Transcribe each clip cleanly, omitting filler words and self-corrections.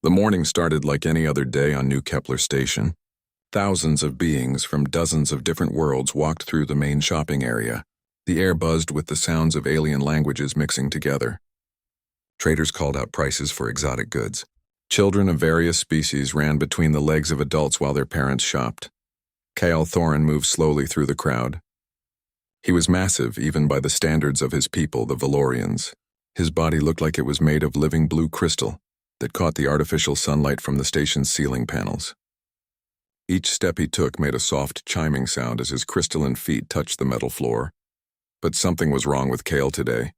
The morning started like any other day on New Kepler Station. Thousands of beings from dozens of different worlds walked through the main shopping area. The air buzzed with the sounds of alien languages mixing together. Traders called out prices for exotic goods. Children of various species ran between the legs of adults while their parents shopped. Kyle Thorin moved slowly through the crowd. He was massive, even by the standards of his people, the Valorians. His body looked like it was made of living blue crystal that caught the artificial sunlight from the station's ceiling panels. Each step he took made a soft chiming sound as his crystalline feet touched the metal floor. But something was wrong with Kale today.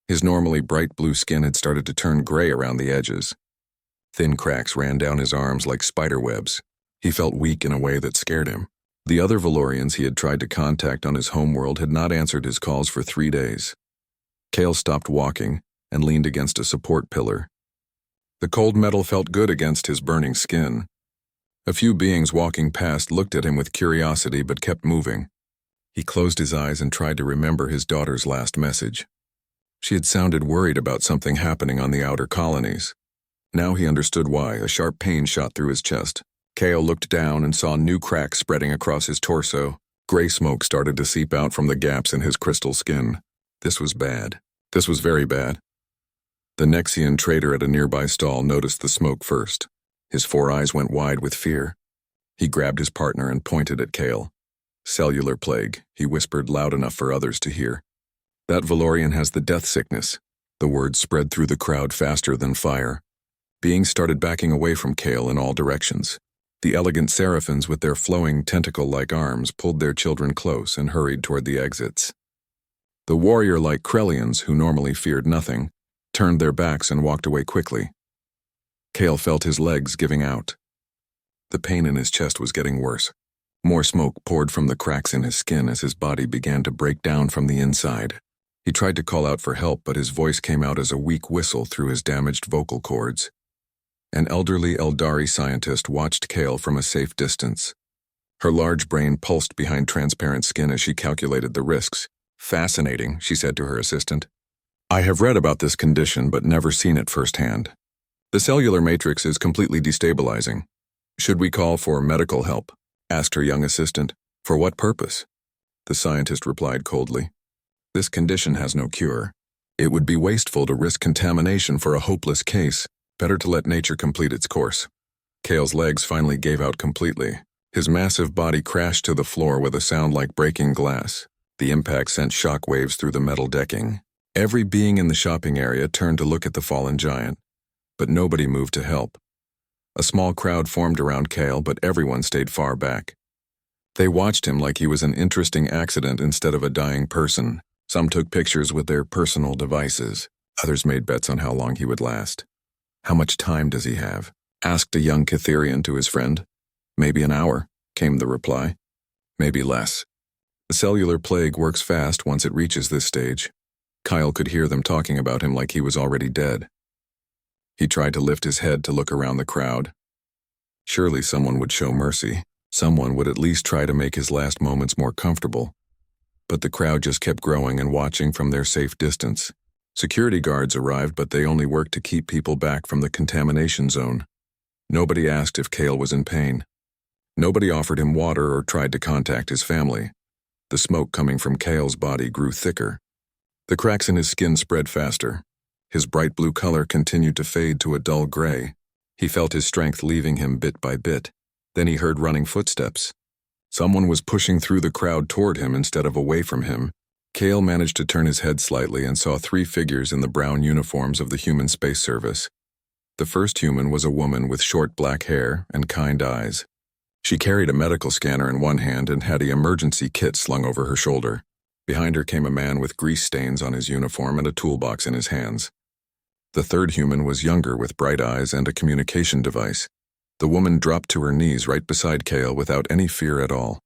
His normally bright blue skin had started to turn gray around the edges. Thin cracks ran down his arms like spider webs. He felt weak in a way that scared him. The other Valorians he had tried to contact on his homeworld had not answered his calls for 3 days. Kale stopped walking and leaned against a support pillar. The cold metal felt good against his burning skin. A few beings walking past looked at him with curiosity but kept moving. He closed his eyes and tried to remember his daughter's last message. She had sounded worried about something happening on the outer colonies. Now he understood why. A sharp pain shot through his chest. Kale looked down and saw new cracks spreading across his torso. Gray smoke started to seep out from the gaps in his crystal skin. This was bad. This was very bad. The Nexian trader at a nearby stall noticed the smoke first. His 4 eyes went wide with fear. He grabbed his partner and pointed at Kale. "Cellular plague," he whispered loud enough for others to hear. "That Valorian has the death sickness." The word spread through the crowd faster than fire. Beings started backing away from Kale in all directions. The elegant seraphins with their flowing tentacle-like arms pulled their children close and hurried toward the exits. The warrior-like Krellians, who normally feared nothing, turned their backs and walked away quickly. Kale felt his legs giving out. The pain in his chest was getting worse. More smoke poured from the cracks in his skin as his body began to break down from the inside. He tried to call out for help, but his voice came out as a weak whistle through his damaged vocal cords. An elderly Eldari scientist watched Kale from a safe distance. Her large brain pulsed behind transparent skin as she calculated the risks. "Fascinating," she said to her assistant. "I have read about this condition but never seen it firsthand. The cellular matrix is completely destabilizing. Should we call for medical help?" asked her young assistant. "For what purpose?" The scientist replied coldly. "This condition has no cure. It would be wasteful to risk contamination for a hopeless case. Better to let nature complete its course." Kale's legs finally gave out completely. His massive body crashed to the floor with a sound like breaking glass. The impact sent shock waves through the metal decking. Every being in the shopping area turned to look at the fallen giant, but nobody moved to help. A small crowd formed around Kale, but everyone stayed far back. They watched him like he was an interesting accident instead of a dying person. Some took pictures with their personal devices. Others made bets on how long he would last. "How much time does he have?" asked a young Catherian to his friend. "Maybe an hour," came the reply. "Maybe less. The cellular plague works fast once it reaches this stage." Kyle could hear them talking about him like he was already dead. He tried to lift his head to look around the crowd. Surely someone would show mercy. Someone would at least try to make his last moments more comfortable. But the crowd just kept growing and watching from their safe distance. Security guards arrived, but they only worked to keep people back from the contamination zone. Nobody asked if Kale was in pain. Nobody offered him water or tried to contact his family. The smoke coming from Kale's body grew thicker. The cracks in his skin spread faster. His bright blue color continued to fade to a dull gray. He felt his strength leaving him bit by bit. Then he heard running footsteps. Someone was pushing through the crowd toward him instead of away from him. Kale managed to turn his head slightly and saw 3 figures in the brown uniforms of the Human Space Service. The first human was a woman with short black hair and kind eyes. She carried a medical scanner in one hand and had an emergency kit slung over her shoulder. Behind her came a man with grease stains on his uniform and a toolbox in his hands. The third human was younger with bright eyes and a communication device. The woman dropped to her knees right beside Kale without any fear at all.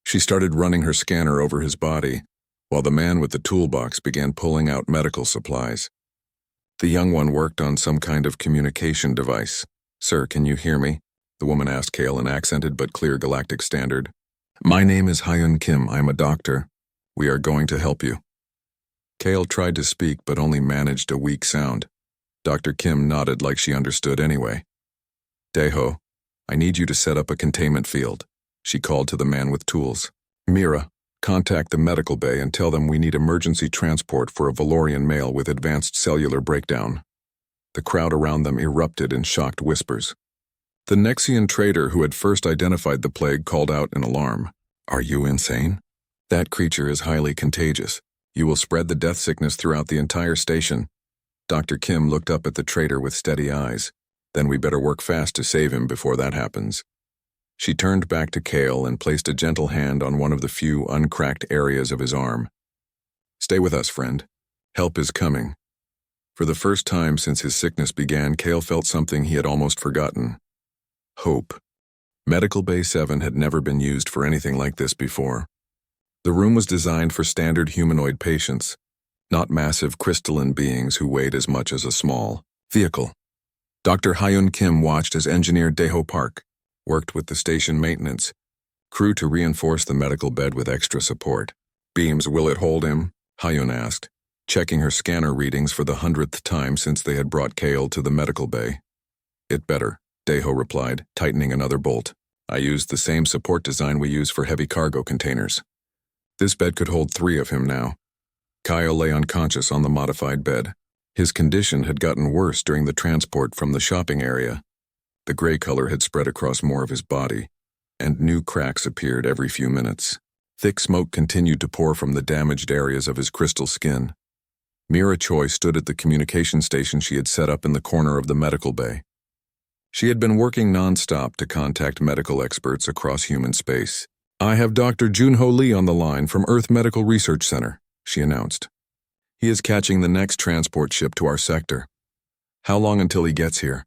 She started running her scanner over his body, while the man with the toolbox began pulling out medical supplies. The young one worked on some kind of communication device. "Sir, can you hear me?" the woman asked Kale in accented but clear galactic standard. "My name is Hyun Kim. I'm a doctor. We are going to help you." Kale tried to speak but only managed a weak sound. Dr. Kim nodded like she understood anyway. Daeho, I need you to set up a containment field, she called to the man with tools. Mira, contact the medical bay and tell them we need emergency transport for a Valorian male with advanced cellular breakdown. The crowd around them erupted in shocked whispers. The Nexian trader who had first identified the plague called out in alarm. Are you insane? That creature is highly contagious. You will spread the death sickness throughout the entire station. Dr. Kim looked up at the trader with steady eyes. Then we better work fast to save him before that happens. She turned back to Kale and placed a gentle hand on one of the few uncracked areas of his arm. Stay with us, friend. Help is coming. For the first time since his sickness began, Kale felt something he had almost forgotten. Hope. Medical Bay 7 had never been used for anything like this before. The room was designed for standard humanoid patients, not massive crystalline beings who weighed as much as a small vehicle. Dr. Hyun Kim watched as engineer Daeho Park worked with the station maintenance crew to reinforce the medical bed with extra support. Beams, will it hold him? Hyun asked, checking her scanner readings for the 100th time since they had brought Kale to the medical bay. It better, Daeho replied, tightening another bolt. I used the same support design we use for heavy cargo containers. This bed could hold 3 of him now. Kyle lay unconscious on the modified bed. His condition had gotten worse during the transport from the shopping area. The gray color had spread across more of his body, and new cracks appeared every few minutes. Thick smoke continued to pour from the damaged areas of his crystal skin. Mira Choi stood at the communication station she had set up in the corner of the medical bay. She had been working non-stop to contact medical experts across human space. I have Dr. Junho Lee on the line from Earth Medical Research Center, she announced. He is catching the next transport ship to our sector. How long until he gets here?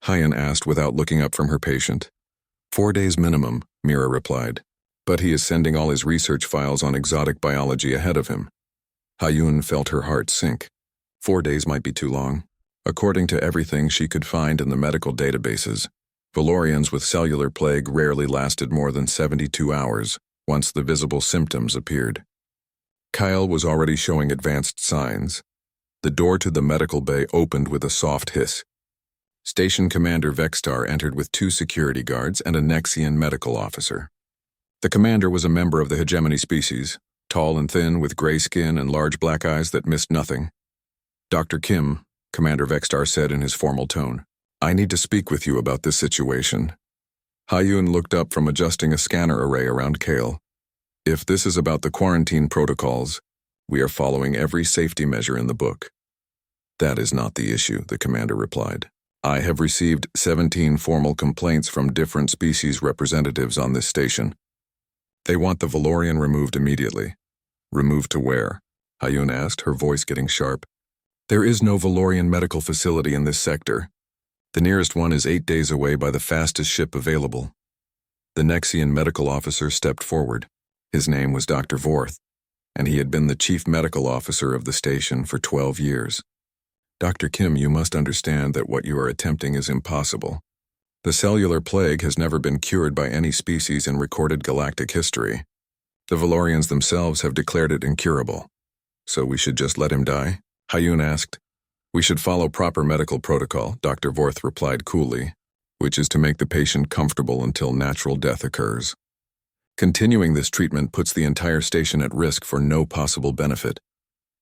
Hyun asked without looking up from her patient. 4 days minimum, Mira replied. But he is sending all his research files on exotic biology ahead of him. Hyun felt her heart sink. 4 days might be too long. According to everything she could find in the medical databases, Valorians with cellular plague rarely lasted more than 72 hours once the visible symptoms appeared. Kyle was already showing advanced signs. The door to the medical bay opened with a soft hiss. Station Commander Vextar entered with 2 security guards and a Nexian medical officer. The commander was a member of the hegemony species, tall and thin with gray skin and large black eyes that missed nothing. Dr. Kim, Commander Vextar said in his formal tone, I need to speak with you about this situation. Hyun looked up from adjusting a scanner array around Kale. If this is about the quarantine protocols, we are following every safety measure in the book. That is not the issue, the commander replied. I have received 17 formal complaints from different species representatives on this station. They want the Valorian removed immediately. Removed to where? Hyun asked, her voice getting sharp. There is no Valorian medical facility in this sector. The nearest one is 8 days away by the fastest ship available. The Nexian medical officer stepped forward. His name was Dr. Vorth, and he had been the chief medical officer of the station for 12 years. Dr. Kim, you must understand that what you are attempting is impossible. The cellular plague has never been cured by any species in recorded galactic history. The Valorians themselves have declared it incurable. So we should just let him die? Hyun asked. We should follow proper medical protocol, Dr. Vorth replied coolly, which is to make the patient comfortable until natural death occurs. Continuing this treatment puts the entire station at risk for no possible benefit.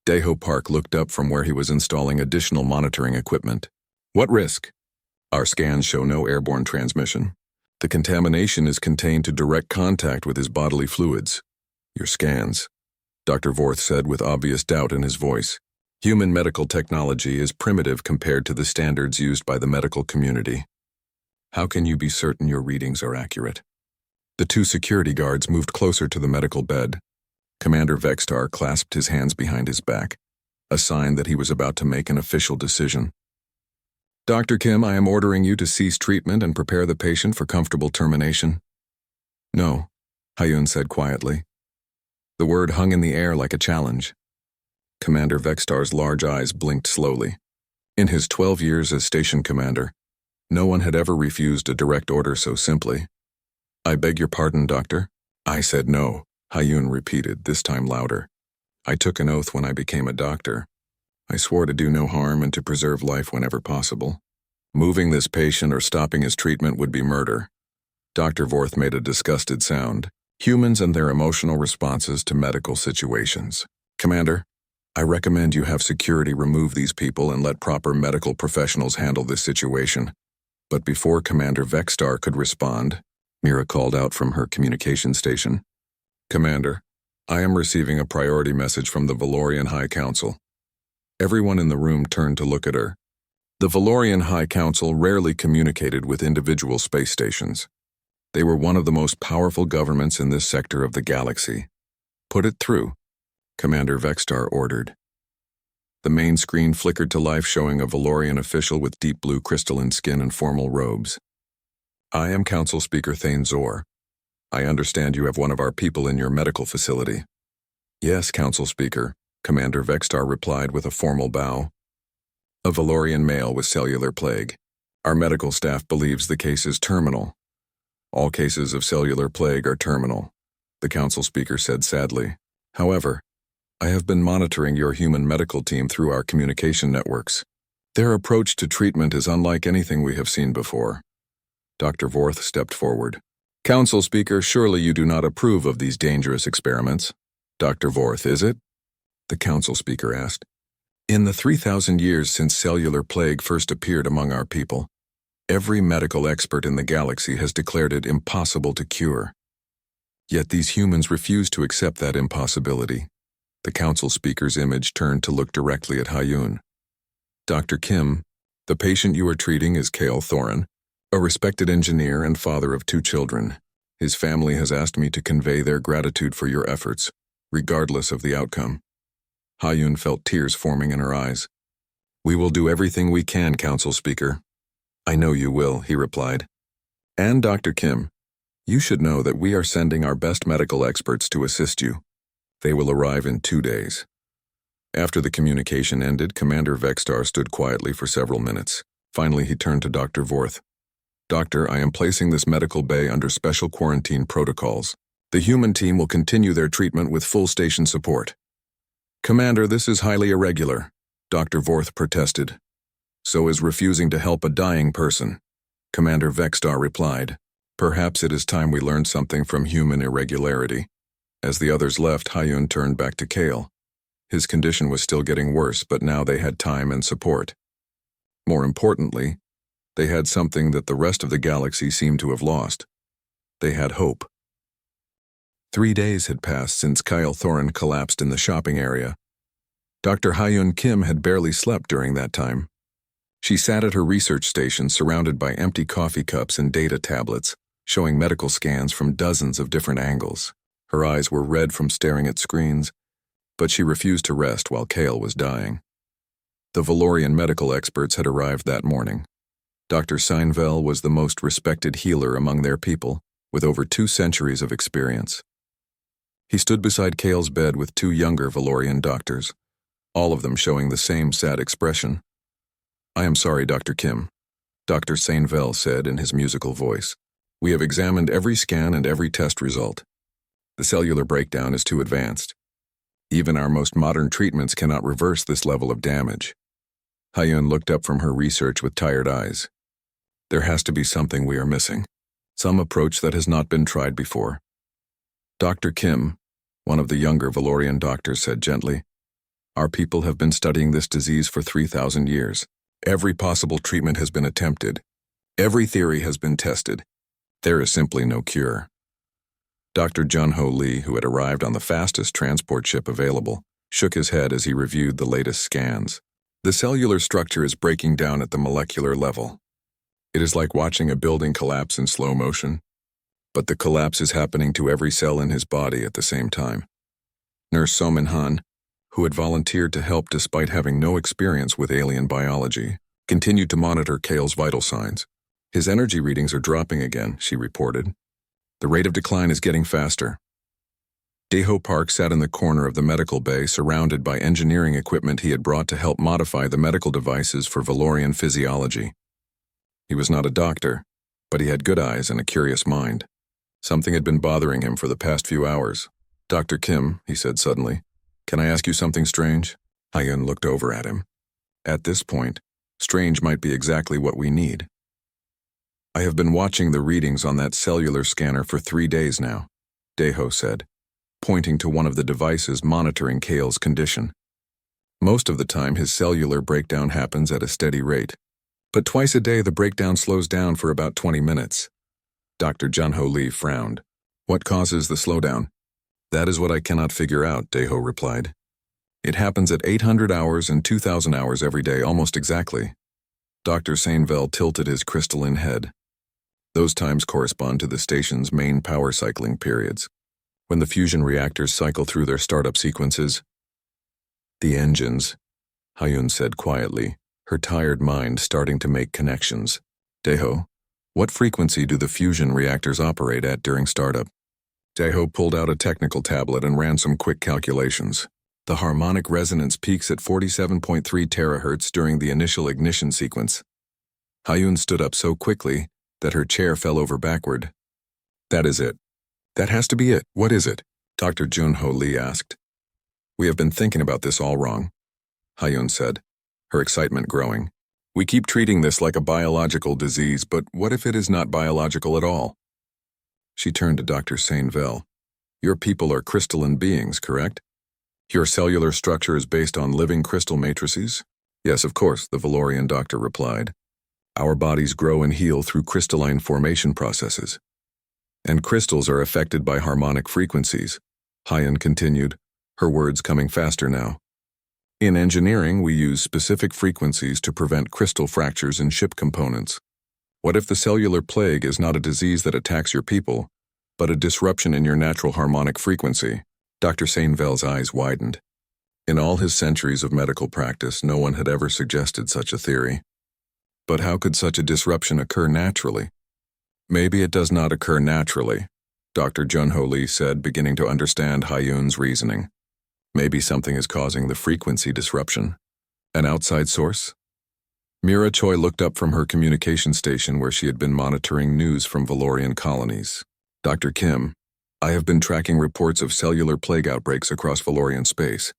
Daeho Park looked up from where he was installing additional monitoring equipment. What risk? Our scans show no airborne transmission. The contamination is contained to direct contact with his bodily fluids. Your scans, Dr. Vorth said with obvious doubt in his voice. Human medical technology is primitive compared to the standards used by the medical community. How can you be certain your readings are accurate? The 2 security guards moved closer to the medical bed. Commander Vextar clasped his hands behind his back, a sign that he was about to make an official decision. Dr. Kim, I am ordering you to cease treatment and prepare the patient for comfortable termination. No, Hyun said quietly. The word hung in the air like a challenge. Commander Vextar's large eyes blinked slowly. In his 12 years as station commander, no one had ever refused a direct order so simply. I beg your pardon, Doctor. I said no, Hyun repeated, this time louder. I took an oath when I became a doctor. I swore to do no harm and to preserve life whenever possible. Moving this patient or stopping his treatment would be murder. Dr. Vorth made a disgusted sound. Humans and their emotional responses to medical situations. Commander, I recommend you have security remove these people and let proper medical professionals handle this situation. But before Commander Vexstar could respond, Mira called out from her communication station. Commander, I am receiving a priority message from the Valorian High Council. Everyone in the room turned to look at her. The Valorian High Council rarely communicated with individual space stations. They were one of the most powerful governments in this sector of the galaxy. Put it through, Commander Vexstar ordered. The main screen flickered to life, showing a Valorian official with deep blue crystalline skin and formal robes. I am Council Speaker Thane Zor. I understand you have one of our people in your medical facility. Yes, Council Speaker, Commander Vexstar replied with a formal bow. A Valorian male with cellular plague. Our medical staff believes the case is terminal. All cases of cellular plague are terminal, the Council Speaker said sadly. However, I have been monitoring your human medical team through our communication networks. Their approach to treatment is unlike anything we have seen before. Dr. Vorth stepped forward. Council Speaker, surely you do not approve of these dangerous experiments. Dr. Vorth, is it? The Council Speaker asked. In the 3,000 years since cellular plague first appeared among our people, every medical expert in the galaxy has declared it impossible to cure. Yet these humans refuse to accept that impossibility. The Council Speaker's image turned to look directly at Hyun. Dr. Kim, the patient you are treating is Cale Thorin, a respected engineer and father of 2 children. His family has asked me to convey their gratitude for your efforts, regardless of the outcome. Hyun felt tears forming in her eyes. We will do everything we can, Council Speaker. I know you will, he replied. And Dr. Kim, you should know that we are sending our best medical experts to assist you. They will arrive in 2 days. After the communication ended, Commander Vexstar stood quietly for several minutes. Finally, he turned to Dr. Vorth. Doctor, I am placing this medical bay under special quarantine protocols. The human team will continue their treatment with full station support. Commander, this is highly irregular, Dr. Vorth protested. So is refusing to help a dying person. Commander Vexstar replied. Perhaps it is time we learned something from human irregularity. As the others left, Hyun turned back to Cale. His condition was still getting worse, but now they had time and support. More importantly, they had something that the rest of the galaxy seemed to have lost. They had hope. 3 days had passed since Cale Thorin collapsed in the shopping area. Dr. Hyun Kim had barely slept during that time. She sat at her research station surrounded by empty coffee cups and data tablets, showing medical scans from dozens of different angles. Her eyes were red from staring at screens, but she refused to rest while Cale was dying. The Valorian medical experts had arrived that morning. Dr. Seinvel was the most respected healer among their people, with over 2 centuries of experience. He stood beside Cale's bed with 2 younger Valorian doctors, all of them showing the same sad expression. I am sorry, Dr. Kim, Dr. Seinvel said in his musical voice. We have examined every scan and every test result. The cellular breakdown is too advanced. Even our most modern treatments cannot reverse this level of damage. Hyun looked up from her research with tired eyes. There has to be something we are missing, some approach that has not been tried before. Dr. Kim, one of the younger Valorian doctors, said gently, our people have been studying this disease for 3,000 years. Every possible treatment has been attempted. Every theory has been tested. There is simply no cure. Dr. Jun-Ho Lee, who had arrived on the fastest transport ship available, shook his head as he reviewed the latest scans. The cellular structure is breaking down at the molecular level. It is like watching a building collapse in slow motion, but the collapse is happening to every cell in his body at the same time. Nurse So-Min Han, who had volunteered to help despite having no experience with alien biology, continued to monitor Cale's vital signs. His energy readings are dropping again, she reported. The rate of decline is getting faster. Daeho Park sat in the corner of the medical bay, surrounded by engineering equipment he had brought to help modify the medical devices for Valorian physiology. He was not a doctor, but he had good eyes and a curious mind. Something had been bothering him for the past few hours. Dr. Kim, he said suddenly, can I ask you something strange? Hyun looked over at him. At this point, strange might be exactly what we need. I have been watching the readings on that cellular scanner for 3 days now, Daeho said, pointing to one of the devices monitoring Kale's condition. Most of the time his cellular breakdown happens at a steady rate, but twice a day the breakdown slows down for about 20 minutes. Dr. Junho Lee frowned. What causes the slowdown? That is what I cannot figure out, Daeho replied. It happens at 800 hours and 2,000 hours every day, almost exactly. Dr. Sainvel tilted his crystalline head. Those times correspond to the station's main power cycling periods, when the fusion reactors cycle through their startup sequences. The engines, Hyun said quietly, her tired mind starting to make connections. Daeho, what frequency do the fusion reactors operate at during startup? Daeho pulled out a technical tablet and ran some quick calculations. The harmonic resonance peaks at 47.3 terahertz during the initial ignition sequence. Hyun stood up so quickly that her chair fell over backward. That is it. That has to be it. What is it? Dr. Junho Lee asked. We have been thinking about this all wrong, Hyun said, her excitement growing. We keep treating this like a biological disease, but what if it is not biological at all? She turned to Dr. Sainvel. Your people are crystalline beings, correct? Your cellular structure is based on living crystal matrices? Yes, of course, the Valorian doctor replied. Our bodies grow and heal through crystalline formation processes. And crystals are affected by harmonic frequencies, Hyun continued, her words coming faster now. In engineering, we use specific frequencies to prevent crystal fractures in ship components. What if the cellular plague is not a disease that attacks your people, but a disruption in your natural harmonic frequency? Dr. Sainvel's eyes widened. In all his centuries of medical practice, no one had ever suggested such a theory. But how could such a disruption occur naturally? Maybe it does not occur naturally, Dr. Junho Lee said, beginning to understand Hyun's reasoning. Maybe something is causing the frequency disruption. An outside source? Mira Choi looked up from her communication station where she had been monitoring news from Valorian colonies. Dr. Kim, I have been tracking reports of cellular plague outbreaks across Valorian space.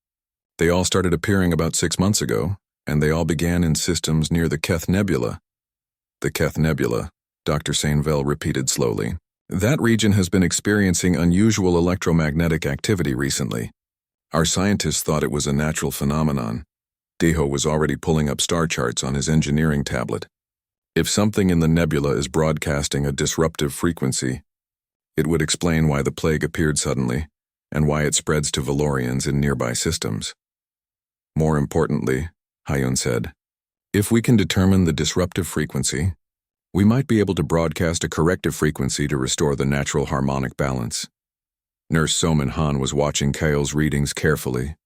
They all started appearing about 6 months ago, and they all began in systems near the Keth Nebula. The Keth Nebula, Dr. Sainvel repeated slowly. That region has been experiencing unusual electromagnetic activity recently. Our scientists thought it was a natural phenomenon. Daeho was already pulling up star charts on his engineering tablet. If something in the nebula is broadcasting a disruptive frequency, it would explain why the plague appeared suddenly, and why it spreads to Valorians in nearby systems. More importantly, Hyun said, if we can determine the disruptive frequency, we might be able to broadcast a corrective frequency to restore the natural harmonic balance. Nurse Somin Han was watching Kale's readings carefully.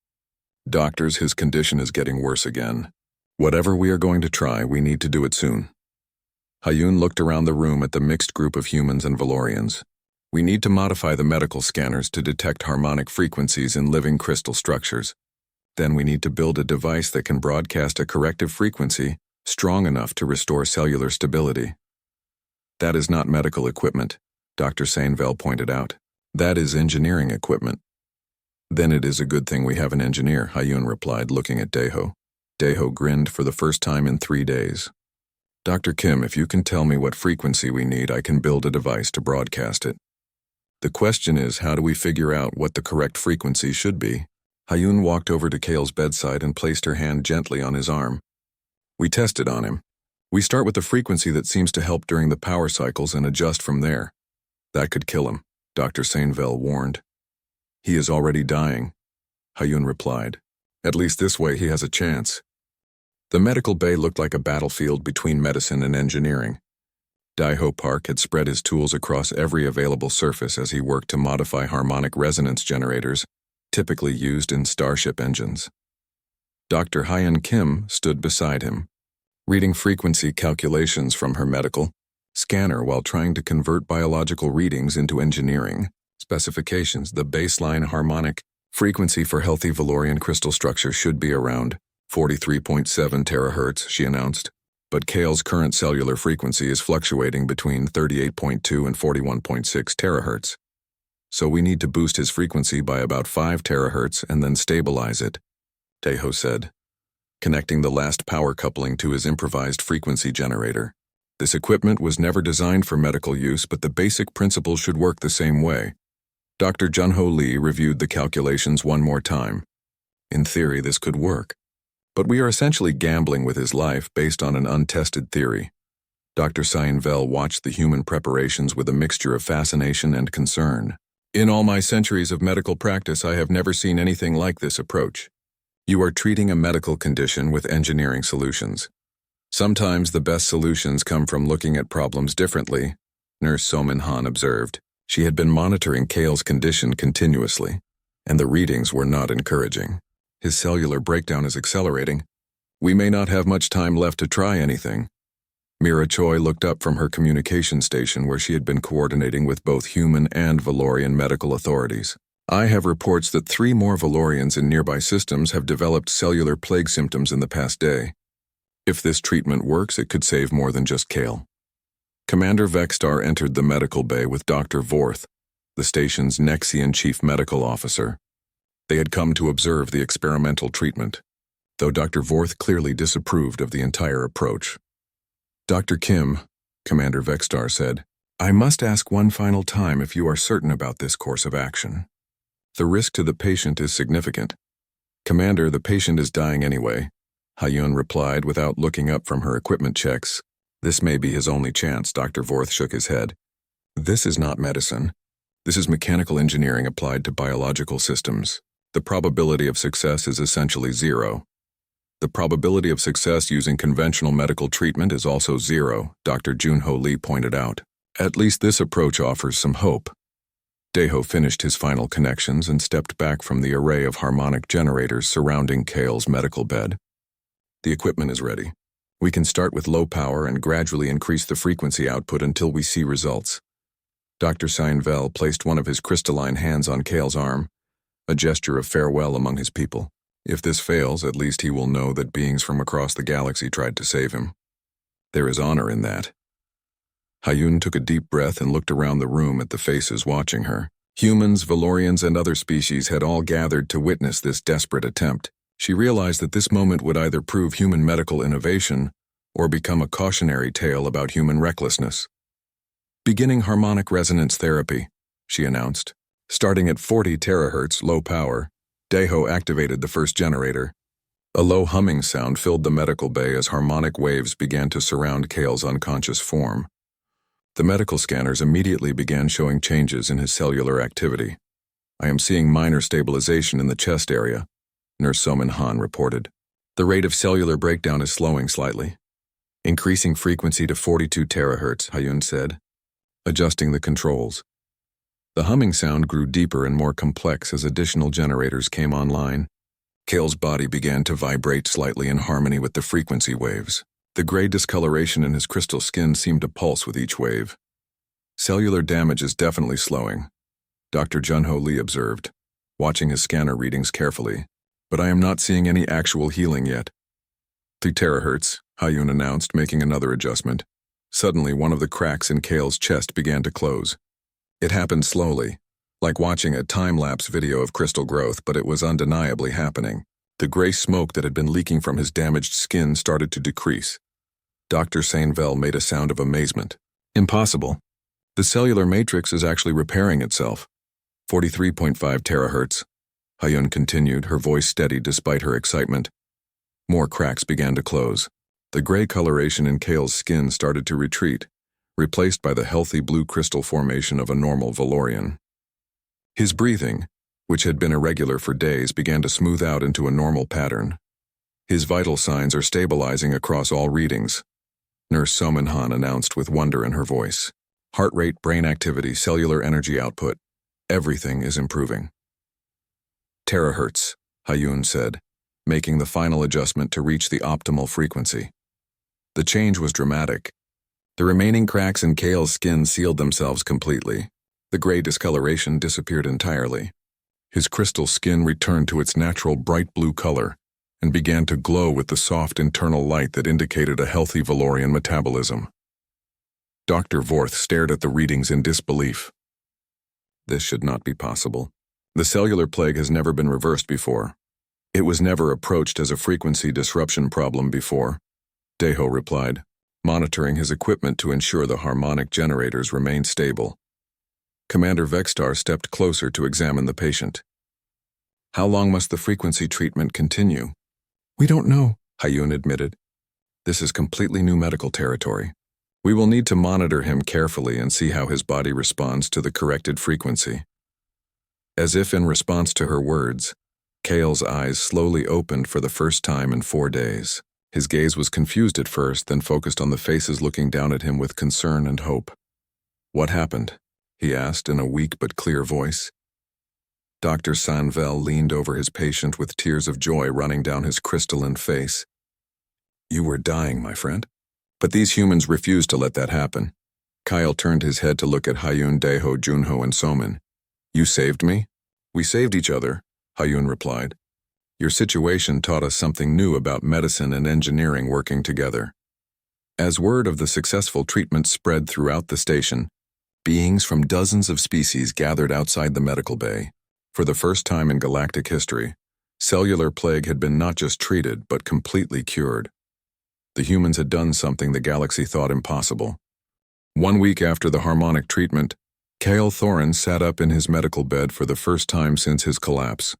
Doctors, his condition is getting worse again. Whatever we are going to try, we need to do it soon. Hyun looked around the room at the mixed group of humans and Valorians. We need to modify the medical scanners to detect harmonic frequencies in living crystal structures. Then we need to build a device that can broadcast a corrective frequency strong enough to restore cellular stability. That is not medical equipment, Dr. Sainvel pointed out. That is engineering equipment. Then it is a good thing we have an engineer, Hyun replied, looking at Daeho. Daeho grinned for the first time in 3 days. Dr. Kim, if you can tell me what frequency we need, I can build a device to broadcast it. The question is, how do we figure out what the correct frequency should be? Hyun walked over to Kale's bedside and placed her hand gently on his arm. We tested on him. We start with the frequency that seems to help during the power cycles and adjust from there. That could kill him, Dr. Sainvel warned. He is already dying, Hyun replied. At least this way he has a chance. The medical bay looked like a battlefield between medicine and engineering. Daeho Park had spread his tools across every available surface as he worked to modify harmonic resonance generators, typically used in starship engines. Dr. Hyun Kim stood beside him, reading frequency calculations from her medical scanner while trying to convert biological readings into engineering specifications. The baseline harmonic frequency for healthy Valorian crystal structure should be around 43.7 terahertz, she announced, but Kale's current cellular frequency is fluctuating between 38.2 and 41.6 terahertz. So we need to boost his frequency by about 5 terahertz and then stabilize it. Tejo said, connecting the last power coupling to his improvised frequency generator. This equipment was never designed for medical use, but the basic principles should work the same way. Dr. Junho Lee reviewed the calculations one more time. In theory, this could work. But we are essentially gambling with his life based on an untested theory. Dr. Seinvel watched the human preparations with a mixture of fascination and concern. In all my centuries of medical practice, I have never seen anything like this approach. You are treating a medical condition with engineering solutions. Sometimes the best solutions come from looking at problems differently, Nurse Somin Han observed. She had been monitoring Kale's condition continuously, and the readings were not encouraging. His cellular breakdown is accelerating. We may not have much time left to try anything. Mira Choi looked up from her communication station where she had been coordinating with both human and Valorian medical authorities. I have reports that 3 more Valorians in nearby systems have developed cellular plague symptoms in the past day. If this treatment works, it could save more than just Kale. Commander Vexstar entered the medical bay with Dr. Vorth, the station's Nexian chief medical officer. They had come to observe the experimental treatment, though Dr. Vorth clearly disapproved of the entire approach. Dr. Kim, Commander Vexstar said, I must ask one final time if you are certain about this course of action. The risk to the patient is significant. Commander, the patient is dying anyway, Hayun replied without looking up from her equipment checks. This may be his only chance, Dr. Vorth shook his head. This is not medicine. This is mechanical engineering applied to biological systems. The probability of success is essentially 0. The probability of success using conventional medical treatment is also 0, Dr. Junho Lee pointed out. At least this approach offers some hope. Daeho finished his final connections and stepped back from the array of harmonic generators surrounding Kale's medical bed. The equipment is ready. We can start with low power and gradually increase the frequency output until we see results. Dr. Seinvel placed one of his crystalline hands on Kale's arm, a gesture of farewell among his people. If this fails, at least he will know that beings from across the galaxy tried to save him. There is honor in that. Hayun took a deep breath and looked around the room at the faces watching her. Humans, Valorians, and other species had all gathered to witness this desperate attempt. She realized that this moment would either prove human medical innovation or become a cautionary tale about human recklessness. Beginning harmonic resonance therapy, she announced. Starting at 40 terahertz low power, Daeho activated the first generator. A low humming sound filled the medical bay as harmonic waves began to surround Kale's unconscious form. The medical scanners immediately began showing changes in his cellular activity. I am seeing minor stabilization in the chest area, Nurse Somin Han reported. The rate of cellular breakdown is slowing slightly. Increasing frequency to 42 terahertz, Hayun said, adjusting the controls. The humming sound grew deeper and more complex as additional generators came online. Kale's body began to vibrate slightly in harmony with the frequency waves. The gray discoloration in his crystal skin seemed to pulse with each wave. Cellular damage is definitely slowing, Dr. Junho Lee observed, watching his scanner readings carefully. But I am not seeing any actual healing yet. 3 terahertz, Hayun announced, making another adjustment. Suddenly, one of the cracks in Kale's chest began to close. It happened slowly, like watching a time-lapse video of crystal growth, but it was undeniably happening. The gray smoke that had been leaking from his damaged skin started to decrease. Dr. Seinvel made a sound of amazement. Impossible. The cellular matrix is actually repairing itself. 43.5 terahertz. Hayun continued, her voice steady despite her excitement. More cracks began to close. The gray coloration in Kale's skin started to retreat, replaced by the healthy blue crystal formation of a normal Valorian. His breathing, which had been irregular for days, began to smooth out into a normal pattern. His vital signs are stabilizing across all readings, Nurse Somin Han announced with wonder in her voice. Heart rate, brain activity, cellular energy output, everything is improving. Terahertz, Hayun said, making the final adjustment to reach the optimal frequency. The change was dramatic. The remaining cracks in Kale's skin sealed themselves completely. The gray discoloration disappeared entirely. His crystal skin returned to its natural bright blue color and began to glow with the soft internal light that indicated a healthy Valorian metabolism. Dr. Vorth stared at the readings in disbelief. This should not be possible. The cellular plague has never been reversed before. It was never approached as a frequency disruption problem before, Daeho replied, monitoring his equipment to ensure the harmonic generators remained stable. Commander Vextar stepped closer to examine the patient. How long must the frequency treatment continue? We don't know, Hayun admitted. This is completely new medical territory. We will need to monitor him carefully and see how his body responds to the corrected frequency. As if in response to her words, Kale's eyes slowly opened for the first time in 4 days. His gaze was confused at first, then focused on the faces looking down at him with concern and hope. What happened? He asked in a weak but clear voice. Dr. Sanvel leaned over his patient with tears of joy running down his crystalline face. You were dying, my friend. But these humans refused to let that happen. Kyle turned his head to look at Hayun, Daeho, Junho, and Somin. You saved me? We saved each other, Hayun replied. Your situation taught us something new about medicine and engineering working together. As word of the successful treatment spread throughout the station, beings from dozens of species gathered outside the medical bay. For the first time in galactic history, cellular plague had been not just treated, but completely cured. The humans had done something the galaxy thought impossible. 1 week after the harmonic treatment, Kale Thorin sat up in his medical bed for the first time since his collapse.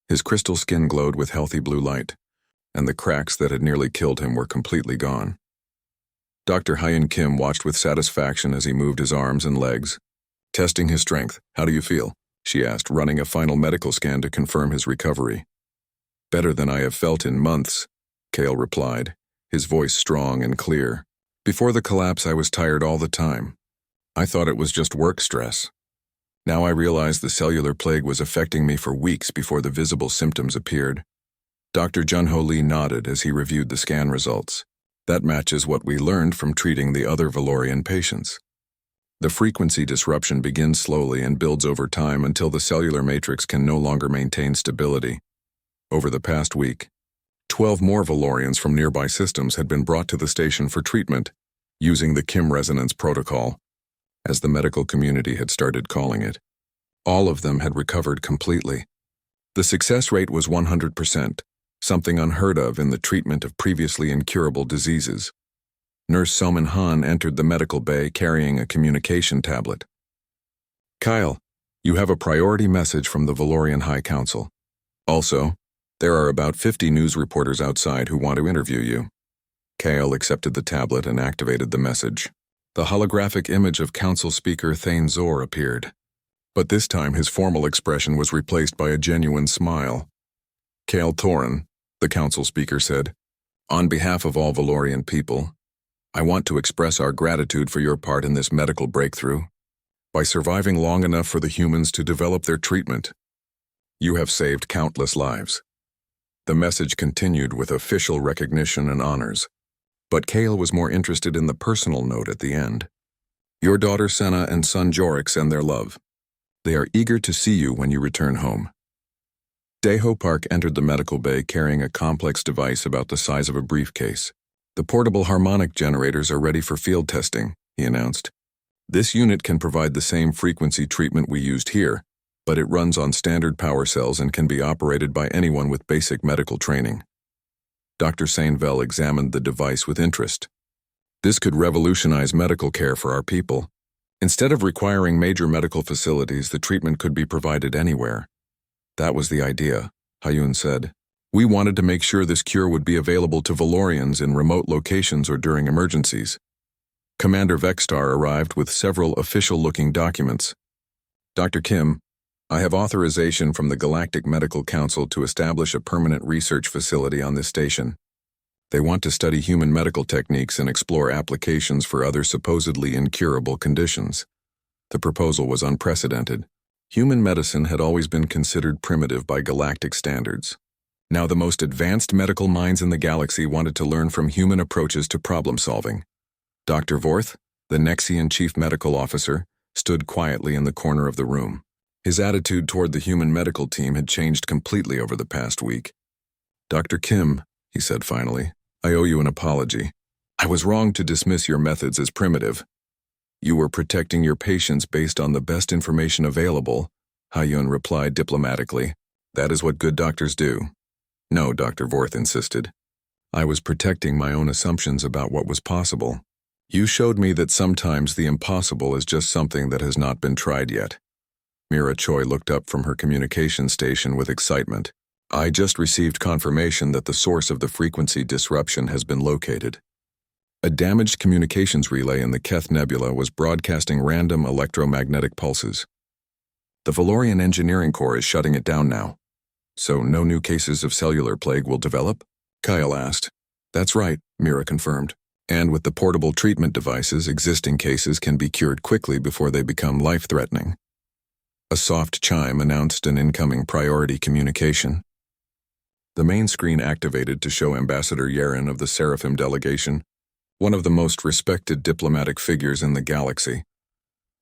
His crystal skin glowed with healthy blue light, and the cracks that had nearly killed him were completely gone. Dr. Hyun Kim watched with satisfaction as he moved his arms and legs. Testing his strength, how do you feel? She asked, running a final medical scan to confirm his recovery. Better than I have felt in months, Kale replied, his voice strong and clear. Before the collapse, I was tired all the time. I thought it was just work stress. Now I realize the cellular plague was affecting me for weeks before the visible symptoms appeared. Dr. Junho Lee nodded as he reviewed the scan results. That matches what we learned from treating the other Valorian patients. The frequency disruption begins slowly and builds over time until the cellular matrix can no longer maintain stability. Over the past week, 12 more Valorians from nearby systems had been brought to the station for treatment, using the Kim resonance protocol, as the medical community had started calling it. All of them had recovered completely. The success rate was 100%, something unheard of in the treatment of previously incurable diseases. Nurse Somin Han entered the medical bay carrying a communication tablet. Kyle, you have a priority message from the Valorian High Council. Also, there are about 50 news reporters outside who want to interview you. Kyle accepted the tablet and activated the message. The holographic image of Council Speaker Thane Zor appeared. But this time his formal expression was replaced by a genuine smile. Kale Thorin, the Council Speaker said, on behalf of all Valorian people, I want to express our gratitude for your part in this medical breakthrough. By surviving long enough for the humans to develop their treatment, you have saved countless lives. The message continued with official recognition and honors, but Kale was more interested in the personal note at the end. Your daughter Senna and son Jorek send their love. They are eager to see you when you return home. Daeho Park entered the medical bay carrying a complex device about the size of a briefcase. The portable harmonic generators are ready for field testing, he announced. This unit can provide the same frequency treatment we used here, but it runs on standard power cells and can be operated by anyone with basic medical training. Dr. Sanvel examined the device with interest. This could revolutionize medical care for our people. Instead of requiring major medical facilities, the treatment could be provided anywhere. That was the idea, Hayun said. We wanted to make sure this cure would be available to Valorians in remote locations or during emergencies. Commander Vextar arrived with several official-looking documents. Dr. Kim, I have authorization from the Galactic Medical Council to establish a permanent research facility on this station. They want to study human medical techniques and explore applications for other supposedly incurable conditions. The proposal was unprecedented. Human medicine had always been considered primitive by galactic standards. Now the most advanced medical minds in the galaxy wanted to learn from human approaches to problem-solving. Dr. Vorth, the Nexian chief medical officer, stood quietly in the corner of the room. His attitude toward the human medical team had changed completely over the past week. Dr. Kim, he said finally, I owe you an apology. I was wrong to dismiss your methods as primitive. You were protecting your patients based on the best information available, Hayun replied diplomatically. That is what good doctors do. No, Dr. Vorth insisted. I was protecting my own assumptions about what was possible. You showed me that sometimes the impossible is just something that has not been tried yet. Mira Choi looked up from her communication station with excitement. I just received confirmation that the source of the frequency disruption has been located. A damaged communications relay in the Keth Nebula was broadcasting random electromagnetic pulses. The Valorian Engineering Corps is shutting it down now. So no new cases of cellular plague will develop? Kyle asked. That's right, Mira confirmed. And with the portable treatment devices, existing cases can be cured quickly before they become life-threatening. A soft chime announced an incoming priority communication. The main screen activated to show Ambassador Yaren of the Seraphim delegation, one of the most respected diplomatic figures in the galaxy.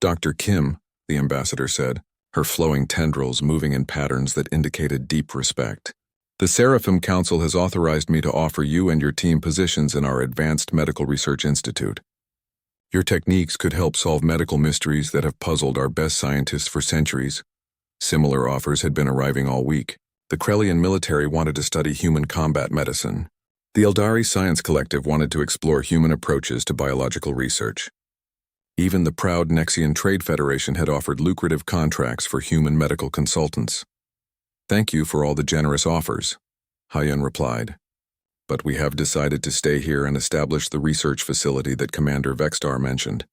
Dr. Kim, the ambassador said, her flowing tendrils moving in patterns that indicated deep respect. The Seraphim Council has authorized me to offer you and your team positions in our Advanced Medical Research Institute. Your techniques could help solve medical mysteries that have puzzled our best scientists for centuries. Similar offers had been arriving all week. The Krellian military wanted to study human combat medicine. The Eldari Science Collective wanted to explore human approaches to biological research. Even the proud Nexian Trade Federation had offered lucrative contracts for human medical consultants. Thank you for all the generous offers, Hyun replied. But we have decided to stay here and establish the research facility that Commander Vextar mentioned.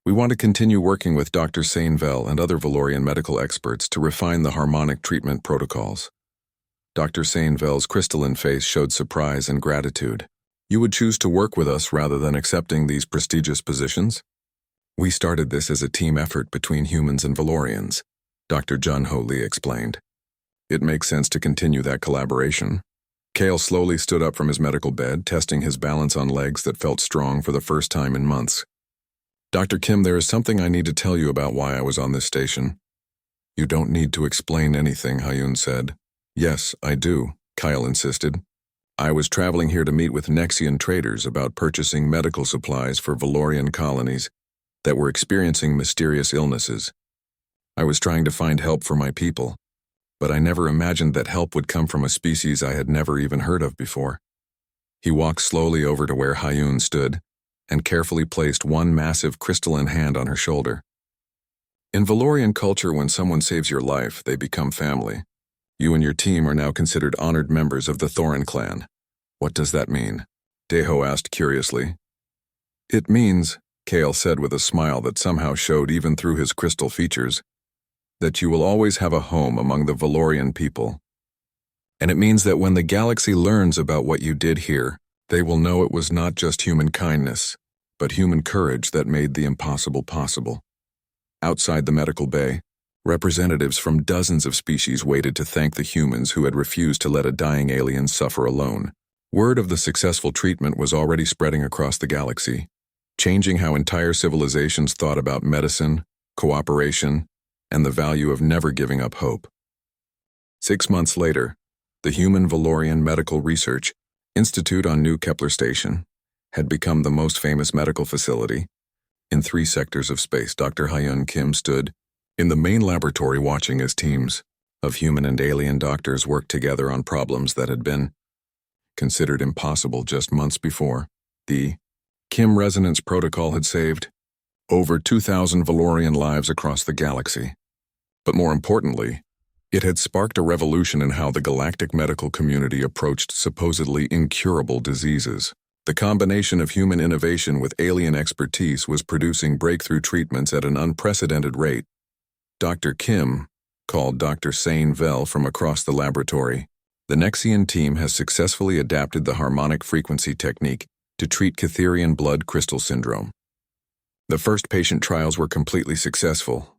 We want to continue working with Dr. Sainvel and other Valorian medical experts to refine the harmonic treatment protocols. Dr. Sainvel's crystalline face showed surprise and gratitude. You would choose to work with us rather than accepting these prestigious positions? We started this as a team effort between humans and Valorians, Dr. Jun Ho Lee explained. It makes sense to continue that collaboration. Kale slowly stood up from his medical bed, testing his balance on legs that felt strong for the first time in months. Dr. Kim, there is something I need to tell you about why I was on this station. You don't need to explain anything, Hyun said. Yes, I do, Kyle insisted. I was traveling here to meet with Nexian traders about purchasing medical supplies for Valorian colonies that were experiencing mysterious illnesses. I was trying to find help for my people, but I never imagined that help would come from a species I had never even heard of before. He walked slowly over to where Hyun stood and carefully placed one massive crystalline hand on her shoulder. In Valorian culture, when someone saves your life, they become family. You and your team are now considered honored members of the Thorin clan. What does that mean? Daeho asked curiously. It means, Kale said with a smile that somehow showed even through his crystal features, that you will always have a home among the Valorian people. And it means that when the galaxy learns about what you did here, they will know it was not just human kindness, but human courage that made the impossible possible. Outside the medical bay, representatives from dozens of species waited to thank the humans who had refused to let a dying alien suffer alone. Word of the successful treatment was already spreading across the galaxy, changing how entire civilizations thought about medicine, cooperation, and the value of never giving up hope. 6 months later, the Human Valorian Medical Research Institute on New Kepler Station had become the most famous medical facility. In 3 sectors of space, Dr. Hyun Kim stood in the main laboratory watching as teams of human and alien doctors worked together on problems that had been considered impossible just months before. The Kim Resonance Protocol had saved over 2,000 Valorian lives across the galaxy. But more importantly, it had sparked a revolution in how the galactic medical community approached supposedly incurable diseases. The combination of human innovation with alien expertise was producing breakthrough treatments at an unprecedented rate. Dr. Kim called Dr. Sainvel from across the laboratory. The Nexian team has successfully adapted the harmonic frequency technique to treat Catherian blood crystal syndrome. The first patient trials were completely successful.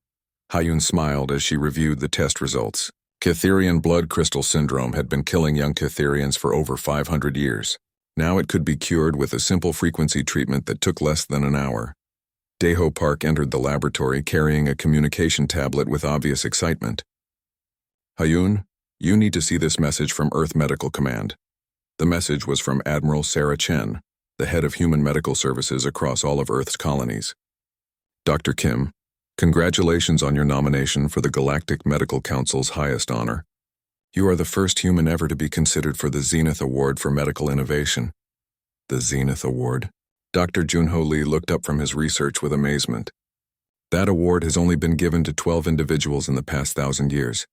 Hyun smiled as she reviewed the test results. Catherian blood crystal syndrome had been killing young Catherians for over 500 years. Now it could be cured with a simple frequency treatment that took less than an hour. Daeho Park entered the laboratory carrying a communication tablet with obvious excitement. Hyun, you need to see this message from Earth Medical Command. The message was from Admiral Sarah Chen, the head of human medical services across all of Earth's colonies. Dr. Kim, congratulations on your nomination for the Galactic Medical Council's highest honor, You are the first human ever to be considered for the Zenith Award for Medical Innovation. The Zenith Award. Dr. Junho Lee looked up from his research with amazement. That award has only been given to 12 individuals in the past 1,000 years.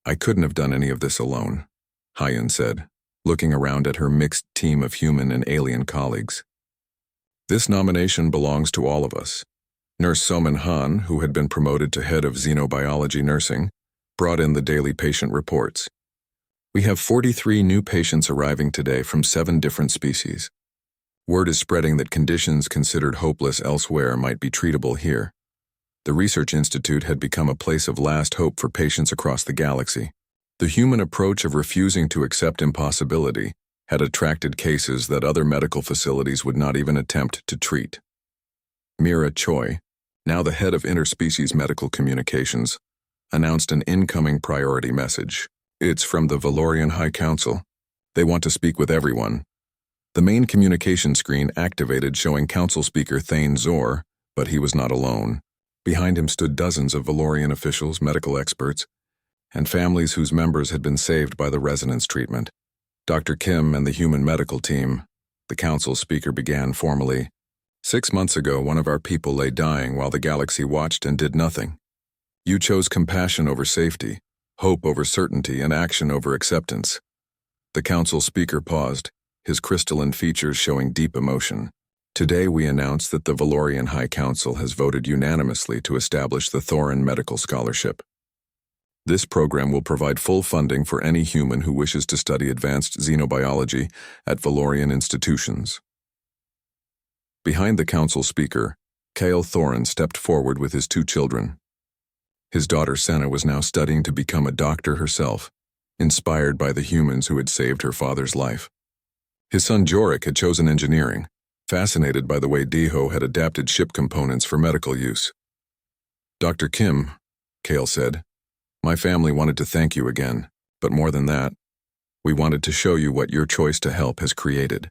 I couldn't have done any of this alone, Hyun said, looking around at her mixed team of human and alien colleagues. This nomination belongs to all of us. Nurse Somin Han, who had been promoted to head of xenobiology nursing, brought in the daily patient reports. We have 43 new patients arriving today from 7 different species. Word is spreading that conditions considered hopeless elsewhere might be treatable here. The Research Institute had become a place of last hope for patients across the galaxy. The human approach of refusing to accept impossibility had attracted cases that other medical facilities would not even attempt to treat. Mira Choi, now the head of interspecies medical communications, announced an incoming priority message. It's from the Valorian High Council. They want to speak with everyone. The main communication screen activated, showing Council Speaker Thane Zor, but he was not alone. Behind him stood dozens of Valorian officials, medical experts, and families whose members had been saved by the resonance treatment. Dr. Kim and the human medical team, the Council Speaker began formally. 6 months ago, one of our people lay dying while the galaxy watched and did nothing. You chose compassion over safety, hope over certainty, and action over acceptance. The Council Speaker paused, his crystalline features showing deep emotion. Today we announce that the Valorian High Council has voted unanimously to establish the Thorin Medical Scholarship. This program will provide full funding for any human who wishes to study advanced xenobiology at Valorian institutions. Behind the Council Speaker, Kale Thorin stepped forward with his 2 children. His daughter Senna was now studying to become a doctor herself, inspired by the humans who had saved her father's life. His son Jorik had chosen engineering, fascinated by the way Diho had adapted ship components for medical use. Dr. Kim, Kale said, my family wanted to thank you again, but more than that, we wanted to show you what your choice to help has created.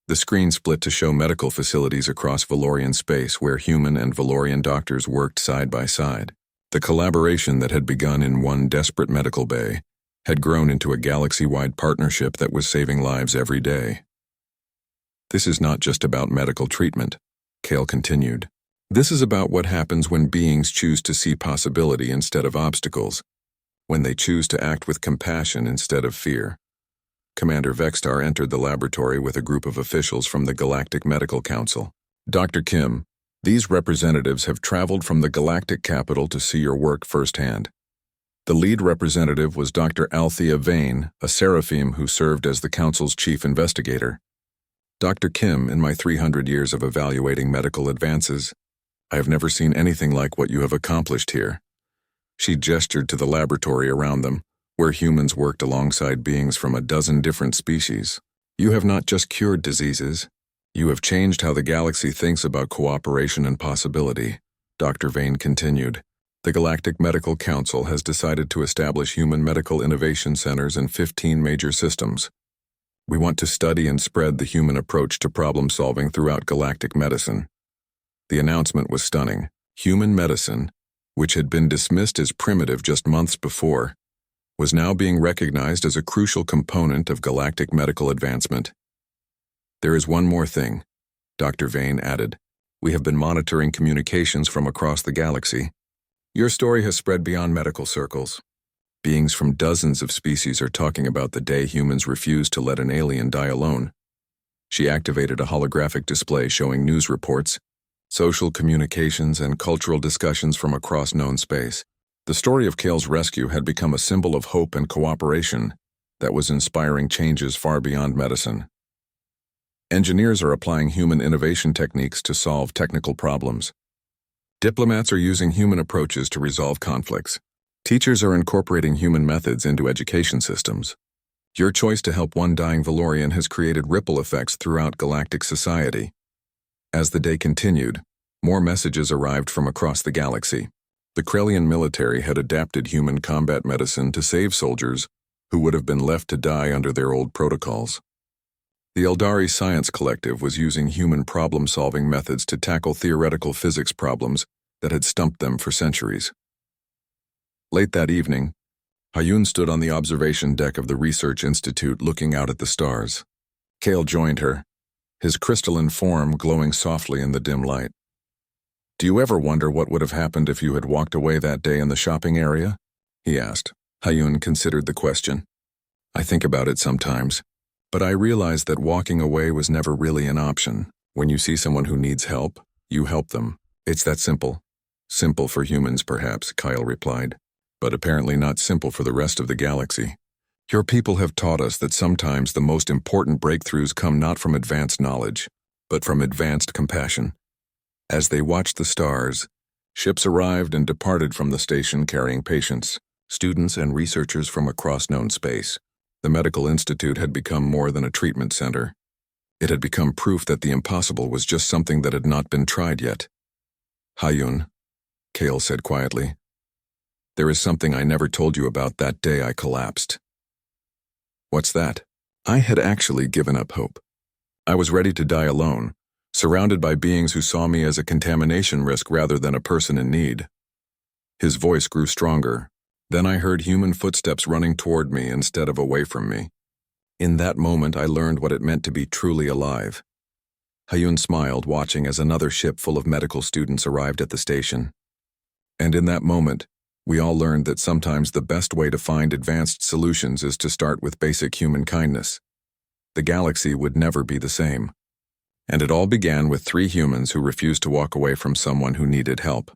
The screen split to show medical facilities across Valorian space where human and Valorian doctors worked side by side. The collaboration that had begun in one desperate medical bay had grown into a galaxy-wide partnership that was saving lives every day. This is not just about medical treatment, Kale continued. This is about what happens when beings choose to see possibility instead of obstacles, when they choose to act with compassion instead of fear. Commander Vextar entered the laboratory with a group of officials from the Galactic Medical Council. Dr. Kim, these representatives have traveled from the galactic capital to see your work firsthand. The lead representative was Dr. Althea Vane, a Seraphim who served as the Council's chief investigator. Dr. Kim, in my 300 years of evaluating medical advances, I have never seen anything like what you have accomplished here. She gestured to the laboratory around them, where humans worked alongside beings from a dozen different species. You have not just cured diseases, you have changed how the galaxy thinks about cooperation and possibility, Dr. Vane continued. The Galactic Medical Council has decided to establish human medical innovation centers in 15 major systems. We want to study and spread the human approach to problem-solving throughout galactic medicine. The announcement was stunning. Human medicine, which had been dismissed as primitive just months before, was now being recognized as a crucial component of galactic medical advancement. There is one more thing, Dr. Vane added. We have been monitoring communications from across the galaxy. Your story has spread beyond medical circles. Beings from dozens of species are talking about the day humans refused to let an alien die alone. She activated a holographic display showing news reports, social communications, and cultural discussions from across known space. The story of Kale's rescue had become a symbol of hope and cooperation that was inspiring changes far beyond medicine. Engineers are applying human innovation techniques to solve technical problems. Diplomats are using human approaches to resolve conflicts. Teachers are incorporating human methods into education systems. Your choice to help one dying Valorian has created ripple effects throughout galactic society. As the day continued, more messages arrived from across the galaxy. The Krelian military had adapted human combat medicine to save soldiers who would have been left to die under their old protocols. The Eldari Science Collective was using human problem-solving methods to tackle theoretical physics problems that had stumped them for centuries. Late that evening, Hayun stood on the observation deck of the research institute looking out at the stars. Kale joined her, his crystalline form glowing softly in the dim light. "Do you ever wonder what would have happened if you had walked away that day in the shopping area?" he asked. Hayun considered the question. "I think about it sometimes, but I realize that walking away was never really an option. When you see someone who needs help, you help them. It's that simple." "Simple for humans, perhaps," Kyle replied, "but apparently not simple for the rest of the galaxy. Your people have taught us that sometimes the most important breakthroughs come not from advanced knowledge, but from advanced compassion." As they watched the stars, ships arrived and departed from the station carrying patients, students, and researchers from across known space. The medical institute had become more than a treatment center. It had become proof that the impossible was just something that had not been tried yet. "Hayun," Kale said quietly, "there is something I never told you about that day I collapsed." "What's that?" "I had actually given up hope. I was ready to die alone, surrounded by beings who saw me as a contamination risk rather than a person in need." His voice grew stronger. "Then I heard human footsteps running toward me instead of away from me. In that moment I learned what it meant to be truly alive." Hayun smiled, watching as another ship full of medical students arrived at the station. "And in that moment, we all learned that sometimes the best way to find advanced solutions is to start with basic human kindness. The galaxy would never be the same. And it all began with 3 humans who refused to walk away from someone who needed help.